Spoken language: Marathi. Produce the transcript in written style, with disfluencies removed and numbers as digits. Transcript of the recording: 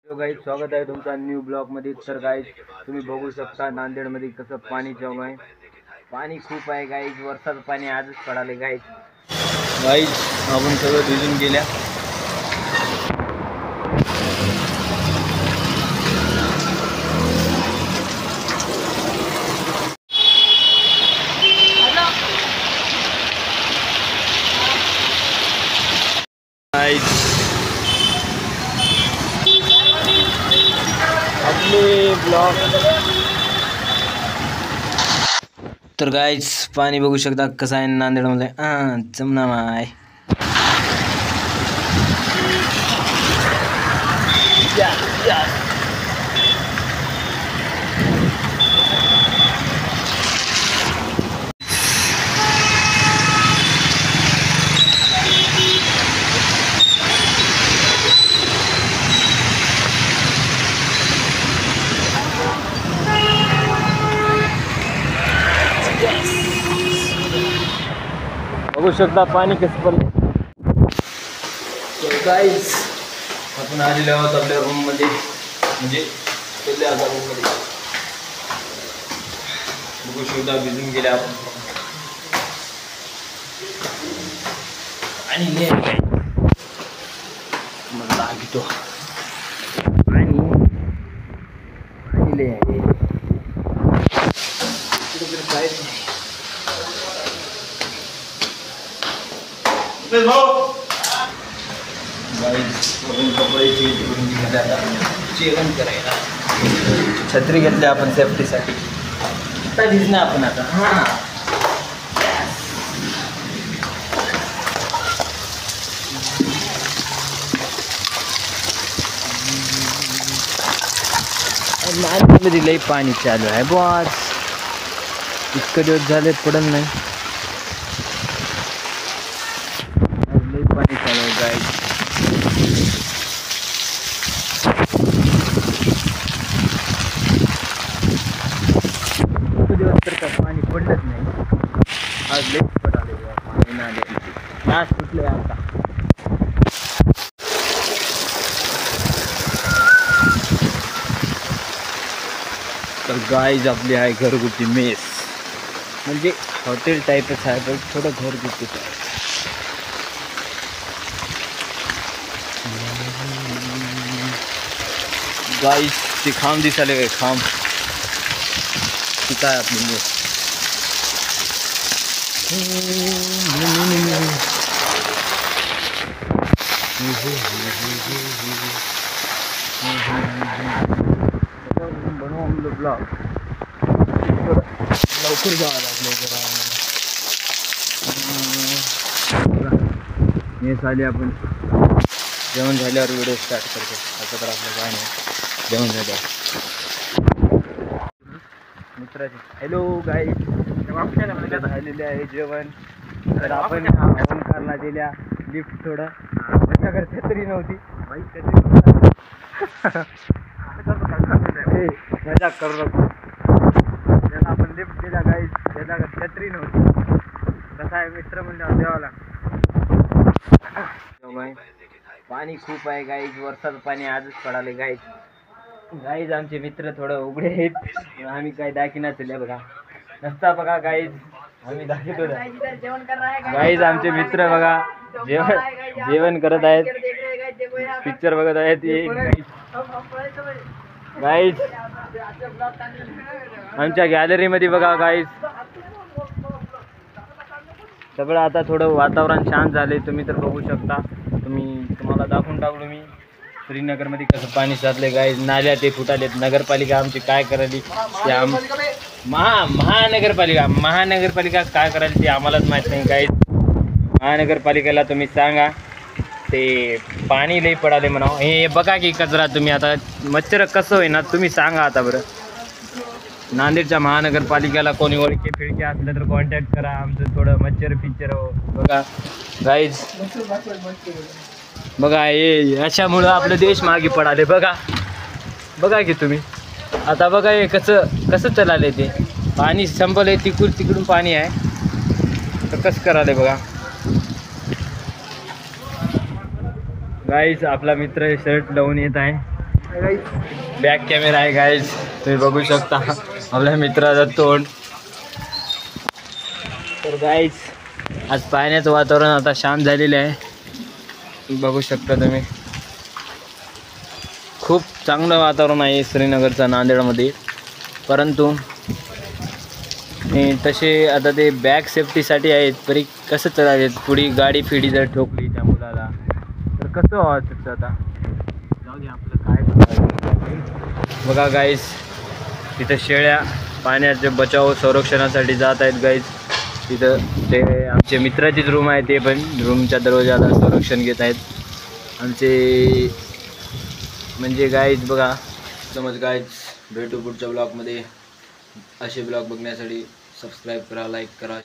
गाईज, स्वागत आहे तुमचा न्यू ब्लॉग मध्ये. तर गाईज, तुम्ही बघू शकता नांदेड मध्ये कसं पाणी चालू आहे. पाणी खूप आहे गाईज, वर्षाचं पाणी आजच पडाले गाईज. आपण सगळं भिजून गेल्या. आपले ब्लॉग तर गाईज, पाणी बघू शकता कसं आहे नांदेडमध्ये. जमना माय बघू शकता पाणी कसं पडलं. गाईज, आपण आलेलो आहोत आपल्या रूम मध्ये, म्हणजे पहिल्या रूम मध्ये. बघू शकता भिजून गेले आपण. आणि मला लागतो आणि कपडे चेंज करून घेतले. आता जेवण करायला छत्री घेतली आपण सेफ्टीसाठी. आता भिजणार आपण आता. नांदेडमध्ये लई पाणी चालू आहे बॉस. इतके दिवस झाले पडत नाही. लई पाणी चालू आहे गाईज. दिवस तर का पाणी पडलंच नाही. आज लई पडाले पाणी नांदेडमध्ये. आज सुटले आता. तर गाईज, आपली आहे घरगुती मेस, म्हणजे हॉटेल टाईपच आहे पण थोडं घरगुतीच आहे. गाईज, ते खांब दिसाले काय खांब. तिथं आहे आपली मेस. बनवू आम्ही ब्लॉग लवकर जावं लागलं जरा. मेस आली. आपण जेवण झाल्यावर व्हिडिओ स्टार्ट करतो. आता तर आपलं काय नाही, जेवण झाल्यावर. मित्राचे हॅलो गाईज, झालेले आहे जेवण. तर आपण ओंकारला दिल्या लिफ्ट. थोडं माझ्याकडे छत्री नव्हती. मजाक करू नको. त्याला आपण लिफ्ट दिला गाईज, त्याच्याकडे छत्री नव्हती. कसा आहे मित्र म्हणजे द्यावा लागतो. पाणी खूप आहे गाईज, वर्षाचं पाणी आजच पडाले गाईज. गाईज, आमचे मित्र थोडं उघडे आहेत. आम्ही काय दाखिना चल्या बघा नसता बघा गाईज. आम्ही दाखवतो गाईज. आमचे मित्र बघा जेवण करत आहेत, पिक्चर बघत आहेत. गाईज, आमच्या गॅलरीमध्ये बघा गाईज सगळं. आता थोडं वातावरण शांत झाले. तुम्ही तर बघू शकता. तुम्हाला दाखवून टाकलो मी श्रीनगरमध्ये कसं पाणी साचले गाईज. नाल्या ते फुटालेत. नगरपालिका आमची काय करायली ते महानगरपालिका काय करायली ते आम्हालाच माहीत नाही गाईज. महानगरपालिकेला तुम्ही सांगा ते पाणी लई पडाले म्हणा. हे बघा की कचरा. तुम्ही आता मच्छर कसं होईना तुम्ही सांगा आता बरं. नांदेडच्या महानगरपालिकेला कोणी ओळखी फिळके असलं तर कॉन्टॅक्ट करा. आमचं थोडं मच्छर पिक्चर हो. बघा गाईज, बघा हे याच्यामुळं आपलं देश मागे पडाले. बघा की तुम्ही आता. बघा हे कसं चलाले. ते पाणी संपलं. तिकडून पाणी आहे तर कसं कराले बघा. गाईस आपला मित्र शर्ट लावून येत आहे. बॅक कॅमेरा आहे गाईज, तुम्ही बघू शकता आपल्या मित्राचं तोंड. तर गाईज आज पाण्याचं वातावरण आता शांत झालेलं आहे, बघू शकता तुम्ही. खूप चांगलं वातावरण आहे श्रीनगरचं नांदेडमध्ये. परंतु तसे आता ते बॅक सेफ्टीसाठी आहेत, तरी कसं चालायचं, पुढे गाडी फिडी जर ठोकली त्या मुलाला तर कसं व्हावं शकतं. आता जाऊ दे, आपलं काय करायचं. बघा गाईज तिथं शेळ्या पाण्याचे बचाव संरक्षणासाठी जात आहेत गाईज. तिथं ते आमचे मित्राचीच रूम आहे, ते पण रूमच्या दरवाजाला संरक्षण घेत आहेत आमचे. म्हणजे गाईज बघा समज गाईज. भेटू पुढच्या ब्लॉगमध्ये. असे ब्लॉग बघण्यासाठी सबस्क्राईब करा, लाईक करा.